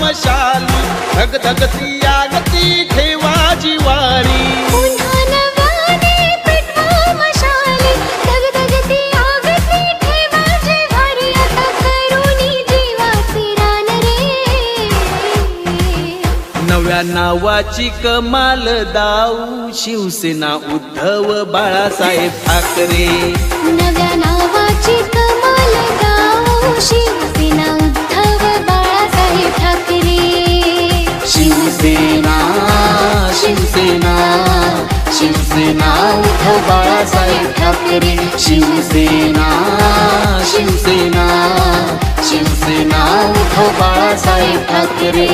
मशाली धगधगती आगती ठेवा जिवारी पुन्हा नव्याने पेटवा मशाली धगधगती आगती ठेवा जिव्हारी आता करुणी जीवाचे रान रे नव्या नावाची कमाल दाऊ शिवसेना उद्धव बाळासाहेब ठाकरे नव्या नावाची कमाल गाऊ शिवसेना उद्धव बाळासाहेब ठाकरे शिवसेना शिवसेना शिवसेना उद्धव बाळासाहेब ठाकरे शिवसेना शिवसेना शिवसेना उद्धव बाळासाहेब ठाकरे